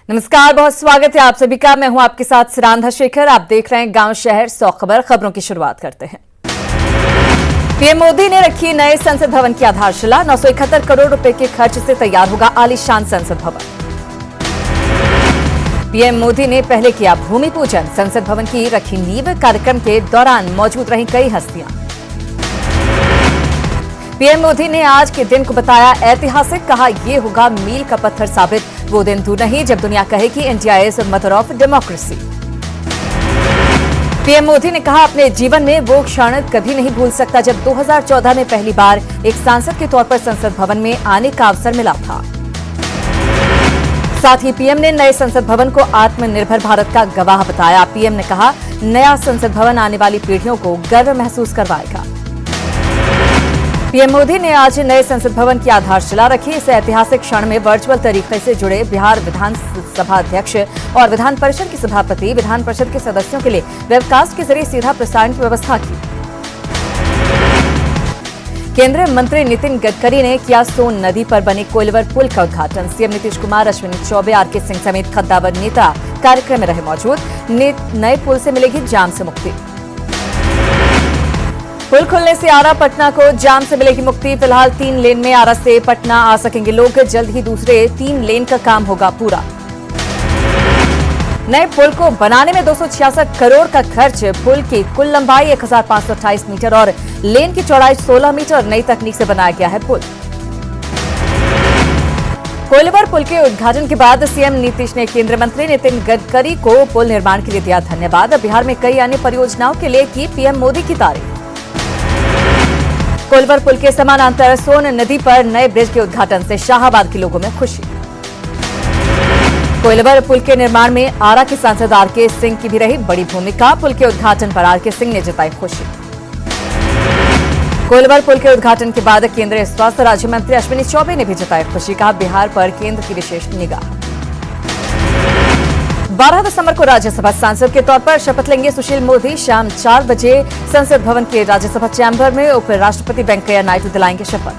नमस्कार, बहुत स्वागत है आप सभी का। मैं हूं आपके साथ सिरांधा शेखर। आप देख रहे हैं गांव शहर 100 खबर। खबरों की शुरुआत करते हैं। पीएम मोदी ने रखी नए संसद भवन की आधारशिला। 971 करोड़ रुपए के खर्च से तैयार होगा आलीशान संसद भवन। पीएम मोदी ने पहले किया भूमि पूजन। संसद भवन की रखी नींव। कार्यक्रम के दौरान मौजूद रही कई हस्तियां। पीएम मोदी ने आज के दिन को बताया ऐतिहासिक। कहा यह होगा मील का पत्थर साबित। वो दिन दूर नहीं जब दुनिया कहे कि India is mother of democracy. PM Modi ने कहा अपने जीवन में वो क्षण कभी नहीं भूल सकता जब 2014 में पहली बार एक सांसद के तौर पर संसद भवन में आने का अवसर मिला था। साथ ही पीएम ने नए संसद भवन को आत्मनिर्भर भारत का गवाह बताया। पीएम ने कहा नया संसद भवन आने वाली पीढ़ियों को गर्व महसूस करवाएगा। पीएम मोदी ने आज नए संसद भवन की आधारशिला रखी। इस ऐतिहासिक क्षण में वर्चुअल तरीके से जुड़े बिहार विधानसभा अध्यक्ष और विधान परिषद के सभापति, विधान परिषद के सदस्यों के लिए वेबकास्ट के जरिए सीधा प्रसारण की व्यवस्था की। केंद्रीय मंत्री नितिन गडकरी ने किया सोन नदी पर बने कोइलवर पुल का उद्घाटन। सीएम नीतीश कुमार, अश्विनी चौबे, आरके सिंह समेत कद्दावर नेता कार्यक्रम में रहे मौजूद। नए पुल से मिलेगी जाम से मुक्ति। पुल खुलने से आरा पटना को जाम से मिलेगी मुक्ति। फिलहाल 3 लेन में आरा से पटना आ सकेंगे लोग। जल्द ही दूसरे 3 लेन का काम होगा पूरा। नए पुल को बनाने में 266 करोड़ का खर्च। पुल की कुल लंबाई 1528 मीटर और लेन की चौड़ाई 16 मीटर नई तकनीक से बनाया गया है पुल। कोइलवर पुल के उद्घाटन के बाद सीएम नीतीश ने केंद्रीय मंत्री नितिन गडकरी को पुल निर्माण के लिए दिया धन्यवाद। बिहार में कई अन्य परियोजनाओं के लिए की पीएम मोदी की तारीफ। कोइलवर पुल के समानांतर सोन नदी पर नए ब्रिज के उद्घाटन से शाहाबाद के लोगों में खुशी। कोइलवर पुल के निर्माण में आरा के सांसद आरके सिंह की भी रही बड़ी भूमिका। पुल के उद्घाटन पर आरके सिंह ने जताई खुशी। कोइलवर पुल के उद्घाटन के बाद केंद्रीय स्वास्थ्य राज्य मंत्री अश्विनी चौबे ने भी जताई खुशी। कहा बिहार पर केंद्र की विशेष निगाह। 12 दिसंबर को राज्यसभा सांसद के तौर पर शपथ लेंगे सुशील मोदी। शाम 4 बजे संसद भवन के राज्यसभा चैम्बर में उपराष्ट्रपति वेंकैया नायडू दिलाएंगे शपथ।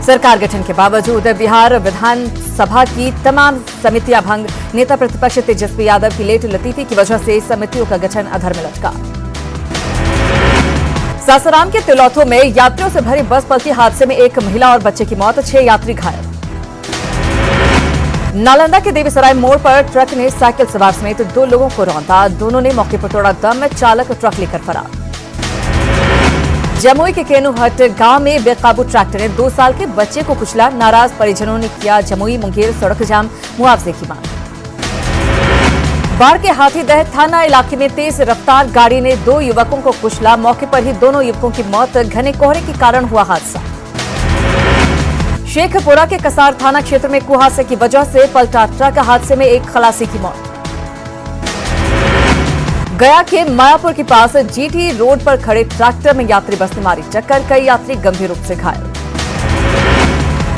सरकार गठन के बावजूद बिहार विधानसभा की तमाम समितियां भंग। नेता प्रतिपक्ष तेजस्वी यादव की लेट लतीफी की वजह से समितियों का गठन अधर में लटका। सासाराम के तिलौथों में यात्रियों से भरी बस पलटी। हादसे में एक महिला और बच्चे की मौत, 6 यात्री घायल। नालंदा के देवीसराय मोड़ पर ट्रक ने साइकिल सवार समेत 2 लोगों को रौंदा। दोनों ने मौके पर तोड़ा दम। चालक ट्रक लेकर फरार। जमुई के केनुहट गांव में बेकाबू ट्रैक्टर ने 2 साल के बच्चे को कुचला। नाराज परिजनों ने किया जमुई मुंगेर सड़क जाम, मुआवजे की मांग। बाढ़ के हाथीदह थाना इलाके में तेज रफ्तार गाड़ी ने 2 युवकों को कुचला। मौके पर ही दोनों युवकों की मौत। घने कोहरे के कारण हुआ हादसा। शेखपुरा के कसार थाना क्षेत्र में कुहासे की वजह से पलटा ट्रक। हादसे में एक खलासी की मौत। गया के मायापुर के पास जीटी रोड पर खड़े ट्रैक्टर में यात्री बस ने मारी टक्कर। कई यात्री गंभीर रूप से घायल।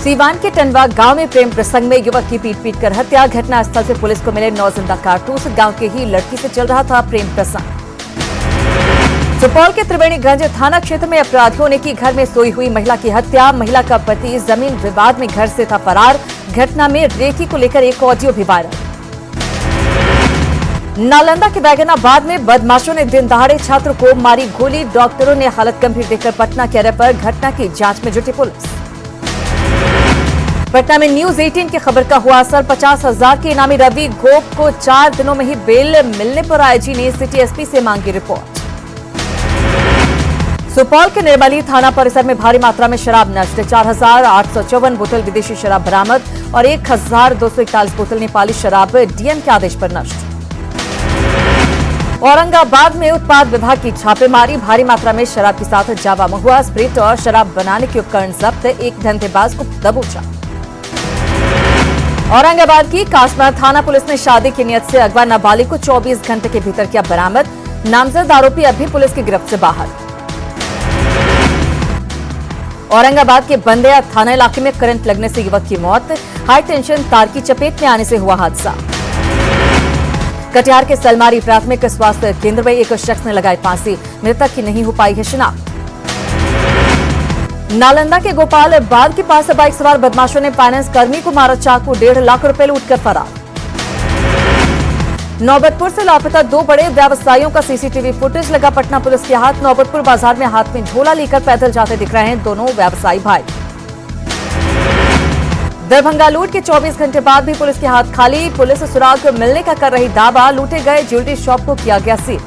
सीवान के टंडवा गांव में प्रेम प्रसंग में युवक की पीट कर हत्या। घटनास्थल से पुलिस को मिले 9 जिंदा कारतूस। गांव के ही लड़की से चल रहा था प्रेम प्रसंग। सुपौल के त्रिवेणीगंज थाना क्षेत्र में अपराधियों ने की घर में सोई हुई महिला की हत्या। महिला का पति जमीन विवाद में घर से था फरार। घटना में रेकी को लेकर एक ऑडियो भी वायरल। नालंदा के बैगनाबाद में बदमाशों ने दिन दहाड़े छात्र को मारी गोली। डॉक्टरों ने हालत गंभीर देखकर पटना के रेफर। घटना की जांच में जुटी पुलिस। पटना में न्यूज 18 की खबर का हुआ असर। 50,000 के इनामी रवि गोप को 4 दिनों में ही बेल मिलने पर आईजी ने सिटी एसपी से मांगी रिपोर्ट। सुपौल के निर्मली थाना परिसर में भारी मात्रा में शराब नष्ट। 4,854 बोतल विदेशी शराब बरामद और 1,241 बोतल नेपाली शराब डीएम के आदेश पर नष्ट। औरंगाबाद में उत्पाद विभाग की छापेमारी। भारी मात्रा में शराब के साथ जावा महुआ, स्प्रिट और शराब बनाने के उपकरण जब्त। एक धंधेबाज को दबोचा। औरंगाबाद की कासमा थाना पुलिस ने शादी की नियत से अगवा नाबालिग को 24 घंटे के भीतर किया बरामद। नामजद आरोपी अभी पुलिस की गिरफ्त से बाहर। औरंगाबाद के बंदेया थाना इलाके में करंट लगने से युवक की मौत। हाई टेंशन तार की चपेट में आने से हुआ हादसा। कटिहार के सलमारी प्राथमिक स्वास्थ्य केंद्र में एक शख्स ने लगाई फांसी। मृतक की नहीं हो पाई है शिनाख्त। नालंदा के गोपाल बाग के पास बाइक सवार बदमाशों ने फाइनेंस कर्मी को मारा चाकू, 1.5 लाख रुपए लूटकर फरार। नौबतपुर से लापता 2 बड़े व्यवसायियों का सीसीटीवी फुटेज लगा पटना पुलिस के हाथ। नौबतपुर बाजार में हाथ में झोला लेकर पैदल जाते दिख रहे हैं दोनों व्यवसायी भाई। दरभंगा लूट के 24 घंटे बाद भी पुलिस के हाथ खाली, पुलिस सुराग मिलने का कर रही दावा। लूटे गए ज्वेलरी शॉप को किया गया सील।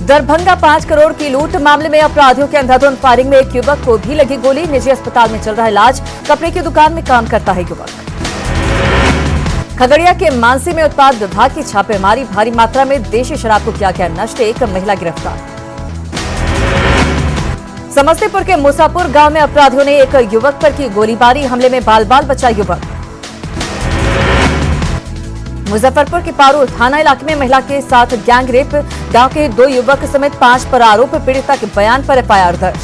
दरभंगा 5 करोड़ की लूट मामले में अपराधियों के अंधाधुंध फायरिंग में एक युवक को भी लगी गोली, निजी अस्पताल में चल रहा इलाज। कपड़े की दुकान में काम करता है युवक। खगड़िया के मानसी में उत्पाद विभाग की छापेमारी, भारी मात्रा में देशी शराब को किया गया नष्ट, एक महिला गिरफ्तार। समस्तीपुर के मूसापुर गांव में अपराधियों ने एक युवक पर की गोलीबारी, हमले में बाल बाल बचा युवक। मुजफ्फरपुर के पारू थाना इलाके में महिला के साथ गैंग रेप, गांव के 2 युवक समेत 5 पर आरोप, पीड़िता के बयान पर एफआईआर दर्ज।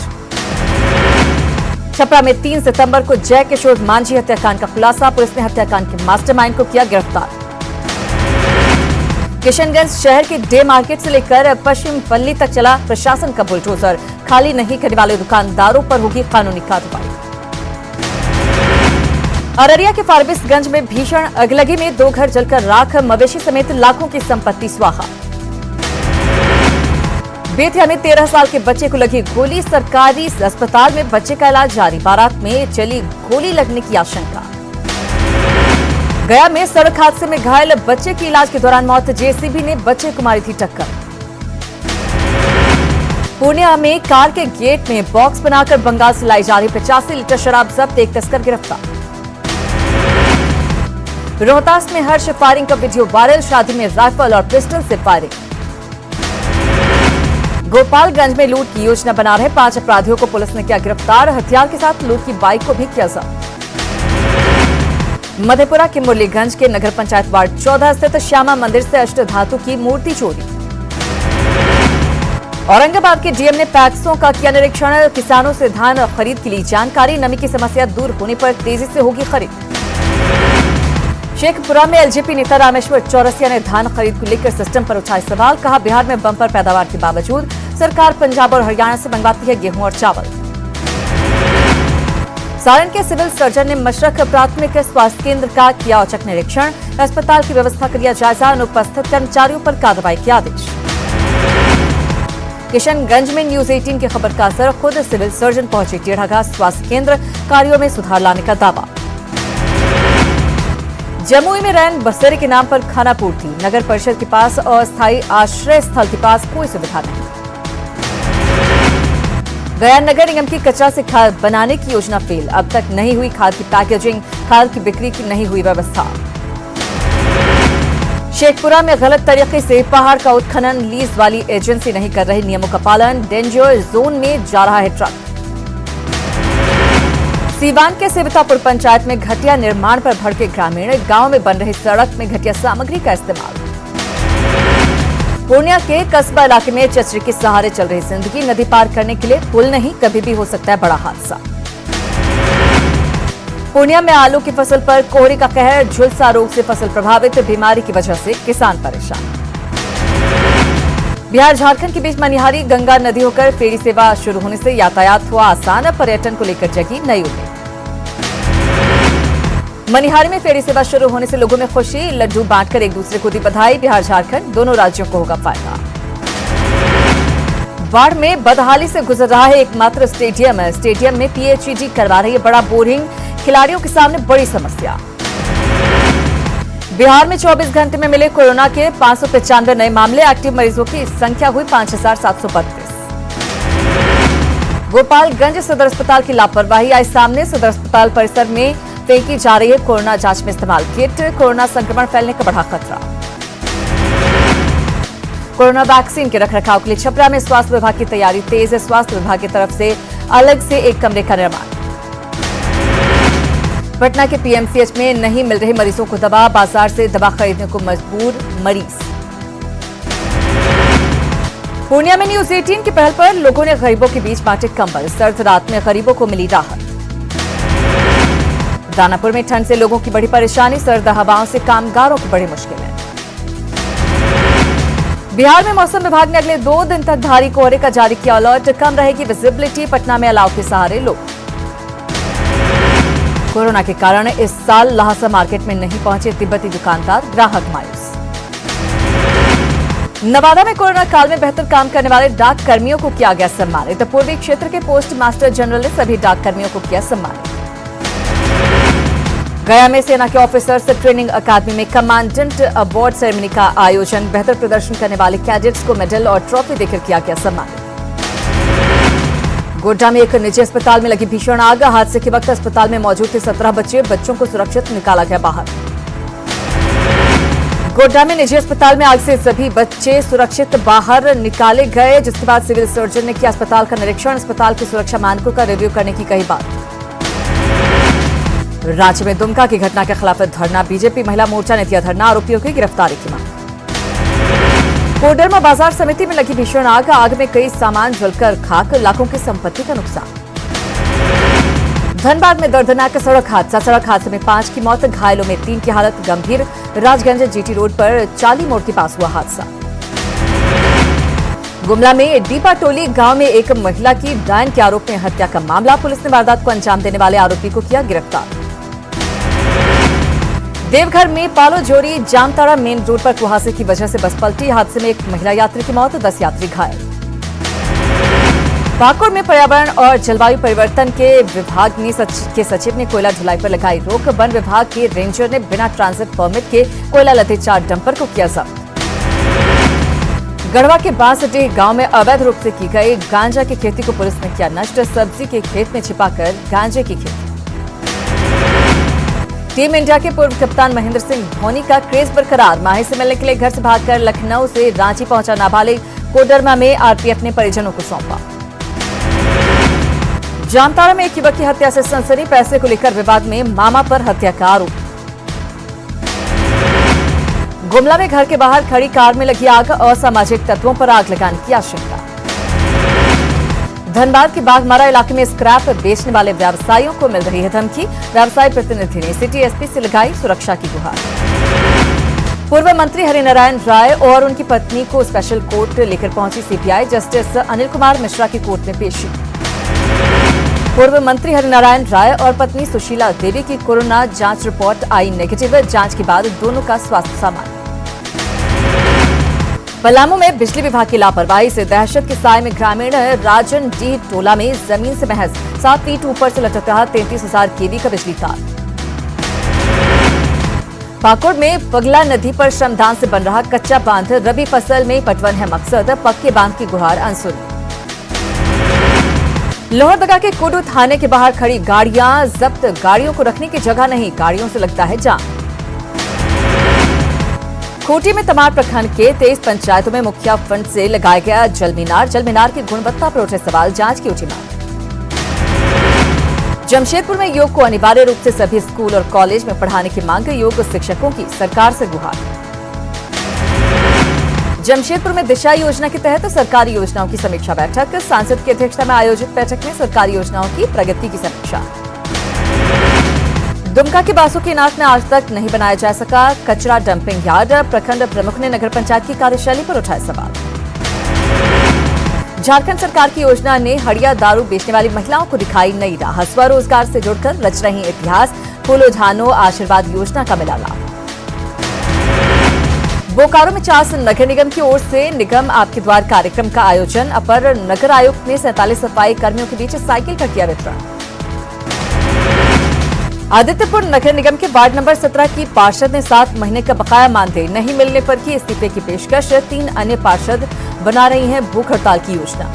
छपरा में 3 सितंबर को जय किशोर मांझी हत्याकांड का खुलासा, पुलिस ने हत्याकांड के मास्टरमाइंड को किया गिरफ्तार। किशनगंज शहर के डे मार्केट से लेकर पश्चिम पल्ली तक चला प्रशासन का बुलडोजर, खाली नहीं करने वाले दुकानदारों पर होगी कानूनी कार्रवाई। अररिया के फारबिसगंज में भीषण अगलगी में 2 घर जलकर राख, मवेशी समेत लाखों की संपत्ति स्वाहा। बेतिया में 13 साल के बच्चे को लगी गोली, सरकारी अस्पताल में बच्चे का इलाज जारी, बारात में चली गोली लगने की आशंका। गया में सड़क हादसे में घायल बच्चे की इलाज के दौरान मौत, जेसीबी ने बच्चे को मारी थी टक्कर। पूर्णिया में कार के गेट में बॉक्स बनाकर बंगाल से लाई जा रही 85 लीटर शराब जब्त, एक तस्कर गिरफ्तार। रोहतास में हर्ष फायरिंग का वीडियो वायरल, शादी में राइफल और पिस्टल से फायरिंग। गोपालगंज में लूट की योजना बना रहे 5 अपराधियों को पुलिस ने किया गिरफ्तार, हथियार के साथ लूट की बाइक को भी किया जब्त। मधेपुरा के मुरलीगंज के नगर पंचायत वार्ड 14 स्थित श्यामा मंदिर से अष्टधातु की मूर्ति चोरी। औरंगाबाद के डीएम ने पैक्सों का किया निरीक्षण, किसानों से धान खरीद के लिए जानकारी, नमी की समस्या दूर होने पर तेजी से होगी खरीद। शेखपुरा में एलजेपी नेता रामेश्वर चौरसिया ने धान खरीद को लेकर सिस्टम पर उठाए सवाल, कहा बिहार में बम्पर पैदावार के बावजूद सरकार पंजाब और हरियाणा से मंगवाती है गेहूं और चावल। सारण के सिविल सर्जन ने मशरक प्राथमिक स्वास्थ्य केंद्र का किया औचक निरीक्षण, अस्पताल की व्यवस्था का लिया जायजा, अनुपस्थित कर्मचारियों पर कार्रवाई के आदेश। किशनगंज में न्यूज 18 की खबर का असर, खुद सिविल सर्जन पहुंचे टेढ़ाघाट स्वास्थ्य केंद्र, कार्यों में सुधार लाने का दावा। जमुई में रैन बसेरे के नाम पर खाना पूर्ति, नगर परिषद के पास अस्थायी आश्रय स्थल के पास कोई सुविधा नहीं। गया नगर निगम की कचरा से खाद बनाने की योजना फेल, अब तक नहीं हुई खाद की पैकेजिंग, खाद की बिक्री की नहीं हुई व्यवस्था। शेखपुरा में गलत तरीके से पहाड़ का उत्खनन, लीज वाली एजेंसी नहीं कर रही नियमों का पालन, डेंजर जोन में जा रहा है ट्रक। सीवान के सेवतापुर पंचायत में घटिया निर्माण पर भड़के ग्रामीण, गांव में बन रही सड़क में घटिया सामग्री का इस्तेमाल। पूर्णिया के कस्बा इलाके में चचरी के सहारे चल रही जिंदगी, नदी पार करने के लिए पुल नहीं, कभी भी हो सकता है बड़ा हादसा। पूर्णिया में आलू की फसल पर कोहरे का कहर, झुलसा रोग से फसल प्रभावित, बीमारी की वजह से किसान परेशान। बिहार झारखंड के बीच मनिहारी गंगा नदी होकर फेरी सेवा शुरू होने से यातायात हुआ आसान, पर्यटन को लेकर जगी नई उम्मीद। मनिहारी में फेरी सेवा शुरू होने से लोगों में खुशी, लड्डू बांटकर एक दूसरे को दी बधाई, बिहार झारखंड दोनों राज्यों को होगा फायदा। बाढ़ में बदहाली से गुजर रहा है एकमात्र स्टेडियम है, स्टेडियम में पीएचईडी करवा रही है बड़ा बोरिंग, खिलाड़ियों के सामने बड़ी समस्या। बिहार में 24 घंटे में मिले कोरोना के 595 नए मामले, एक्टिव मरीजों की संख्या हुई 5732। गोपालगंज सदर अस्पताल की लापरवाही आई सामने, सदर अस्पताल परिसर में फेंकी जा रही है कोरोना जांच में इस्तेमाल किट, कोरोना संक्रमण फैलने का बढ़ा खतरा। कोरोना वैक्सीन के रखरखाव के लिए छपरा में स्वास्थ्य विभाग की तैयारी तेज है, स्वास्थ्य विभाग की तरफ से अलग से एक कमरे का निर्माण। पटना के पीएमसीएच में नहीं मिल रही मरीजों को दवा, बाजार से दवा खरीदने को मजबूर मरीज। पूर्णिया में न्यूज 18 की पहल पर लोगों ने गरीबों के बीच बांटे कंबल, सर्द रात में गरीबों को मिली राहत। दानापुर में ठंड से लोगों की बड़ी परेशानी, सर्द हवाओं से कामगारों की बड़ी मुश्किलें। बिहार में मौसम विभाग ने अगले 2 दिन तक भारी कोहरे का जारी किया अलर्ट। कम रहेगी विजिबिलिटी, पटना में अलाव के सहारे लोग। कोरोना के कारण इस साल लहासा मार्केट में नहीं पहुंचे तिब्बती दुकानदार, ग्राहक मायूस। नवादा में कोरोना काल में बेहतर काम करने वाले डाक कर्मियों को किया गया सम्मानित। पूर्वी क्षेत्र के पोस्ट मास्टर जनरल ने सभी डाक कर्मियों को किया सम्मानित। गया में सेना के ऑफिसर्स ट्रेनिंग अकादमी में कमांडेंट अवार्ड सेरेमनी का आयोजन। बेहतर प्रदर्शन करने वाले कैडेट्स को मेडल और ट्रॉफी देकर किया गया सम्मानित। गोड्डा में एक निजी अस्पताल में लगी भीषण आग। हादसे के वक्त अस्पताल में मौजूद थे 17 बच्चों को सुरक्षित निकाला गया बाहर। गोड्डा में निजी अस्पताल में आग से सभी बच्चे सुरक्षित बाहर निकाले गए, जिसके बाद सिविल सर्जन ने किया अस्पताल का निरीक्षण। अस्पताल की सुरक्षा मानकों का रिव्यू करने की कही बात। रांची में दुमका की घटना के खिलाफ धरना। बीजेपी महिला मोर्चा ने दिया धरना, आरोपियों की गिरफ्तारी की मांग। कोडरमा बाजार समिति में लगी भीषण आग। आग में कई सामान जलकर खाक, लाखों की संपत्ति का नुकसान। धनबाद में दर्दनाक सड़क हादसा। सड़क हादसे में 5 की मौत, घायलों में 3 की हालत गंभीर। राजगंज जीटी रोड पर चाली मोड़ के पास हुआ हादसा। गुमला में डीपा टोली गांव में एक महिला की डायन के आरोप में हत्या का मामला। पुलिस ने वारदात को अंजाम देने वाले आरोपी को किया गिरफ्तार। देवघर में पालो जोरी जामताड़ा मेन रोड पर कुहासे की वजह से बस पलटी। हादसे में एक महिला यात्री की मौत, 10 यात्री घायल। पाकुड़ में पर्यावरण और जलवायु परिवर्तन के विभाग के सचिव ने कोयला ढुलाई पर लगाई रोक। वन विभाग के रेंजर ने बिना ट्रांजिट परमिट के कोयला लदे 4 डंपर को किया जब्त। गढ़वा के बांसडीह गांव में अवैध रूप से की गई गांजा की खेती को पुलिस ने किया नष्ट। सब्जी के खेत में छिपाकर गांजे की खेती। टीम इंडिया के पूर्व कप्तान महेंद्र सिंह धोनी का क्रेज बरकरार। माही से मिलने के लिए घर से भागकर लखनऊ से रांची पहुंचा नाबालिग। कोडरमा में आरपीएफ ने परिजनों को सौंपा। जामताड़ा में एक युवक की हत्या से सनसनी। पैसे को लेकर विवाद में मामा पर हत्या का आरोप। गुमला में घर के बाहर खड़ी कार में लगी आग। असामाजिक तत्वों पर आग लगाने की आशंका। धनबाद के बाघमारा इलाके में स्क्रैप बेचने वाले व्यवसायियों को मिल रही है धमकी। व्यवसाय प्रतिनिधि ने सिटी एसपी से लगाई सुरक्षा की गुहार। पूर्व मंत्री हरिनारायण राय और उनकी पत्नी को स्पेशल कोर्ट लेकर पहुंची सीबीआई। जस्टिस अनिल कुमार मिश्रा की कोर्ट में पेशी। पूर्व मंत्री हरिनारायण राय और पत्नी सुशीला देवी की कोरोना जांच रिपोर्ट आई नेगेटिव। जांच के बाद दोनों का स्वास्थ्य सामान्य। पलामू में बिजली विभाग की लापरवाही से दहशत के साए में ग्रामीण राजन डी टोला में जमीन से महज 7 फीट ऊपर से लटक रहा 33,000 केवी का बिजली तार। पाकुड़ में पगला नदी पर श्रमदान से बन रहा कच्चा बांध। रबी फसल में पटवन है मकसद। पक्के बांध की गुहार अनसुनी। लोहरदगा के कुडू थाने के बाहर खड़ी गाड़ियां जब्त। गाड़ियों को रखने की जगह नहीं, गाड़ियों से लगता है जाम। खूंटी में तमाड़ प्रखंड के 23 पंचायतों में मुखिया फंड से लगाया गया जलमीनार। जलमीनार की गुणवत्ता पर उठे सवाल, जांच की उठी मांग। जमशेदपुर में योग को अनिवार्य रूप से सभी स्कूल और कॉलेज में पढ़ाने की मांग। योग शिक्षकों की सरकार से गुहार। जमशेदपुर में दिशा योजना के तहत सरकारी योजनाओं की समीक्षा बैठक। सांसद की अध्यक्षता में आयोजित बैठक में सरकारी योजनाओं की प्रगति की समीक्षा। दुमका के बासुकीनाथ में आज तक नहीं बनाया जा सका कचरा डंपिंग यार्ड। प्रखंड प्रमुख ने नगर पंचायत की कार्यशैली पर उठाए सवाल। झारखंड सरकार की योजना ने हड़िया दारू बेचने वाली महिलाओं को दिखाई नई राह। स्वरोजगार से जुड़कर रच रही इतिहास। फूलो झानो आशीर्वाद योजना का मिला लाभ। बोकारो में चास नगर निगम की ओर से निगम आपके द्वार कार्यक्रम का आयोजन। अपर नगर आयुक्त ने 47 सफाई कर्मियों के बीच साइकिल का किया वितरण। आदित्यपुर नगर निगम के वार्ड नंबर 17 की पार्षद ने 7 महीने का बकाया मानदेय नहीं मिलने पर की इस्तीफे की पेशकश। 3 अन्य पार्षद बना रही हैं भूख हड़ताल की योजना।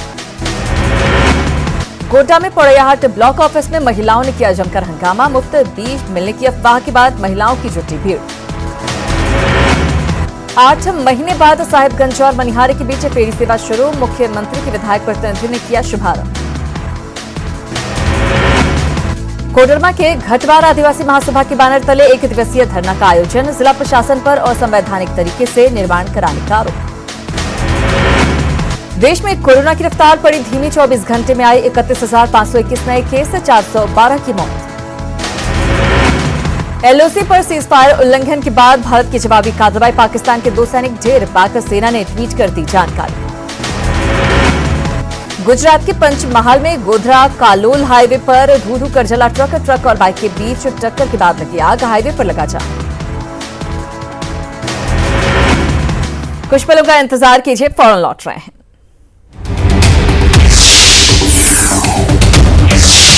गोड्डा में पड़ैयाहाट ब्लॉक ऑफिस में महिलाओं ने किया जमकर हंगामा। मुफ्त बीज मिलने की अफवाह के बाद महिलाओं की जुटी भीड़। 8 महीने बाद साहिबगंज और मनिहारी के बीच फेरी सेवा शुरू। मुख्यमंत्री के विधायक प्रतिनिधि ने किया शुभारंभ। कोडरमा के घटवार आदिवासी महासभा के बैनर तले 1 दिवसीय धरना का आयोजन। जिला प्रशासन पर असंवैधानिक तरीके से निर्माण कराने का आरोप। देश में कोरोना की रफ्तार पड़ी धीमी। 24 घंटे में आए 31,521 नए केस, 412 की मौत। एलओसी पर सीजफायर उल्लंघन के बाद भारत की जवाबी कार्रवाई, पाकिस्तान के 2 सैनिक ढेर, पाक सेना ने ट्वीट कर दी जानकारी। गुजरात के पंचमहाल में गोधरा कालोल हाईवे पर धू कर जला ट्रक और बाइक के बीच टक्कर के बाद लगी आग, हाईवे पर लगा जाम। कुछ पलों का इंतजार कीजिए, फौरन लौट रहे हैं।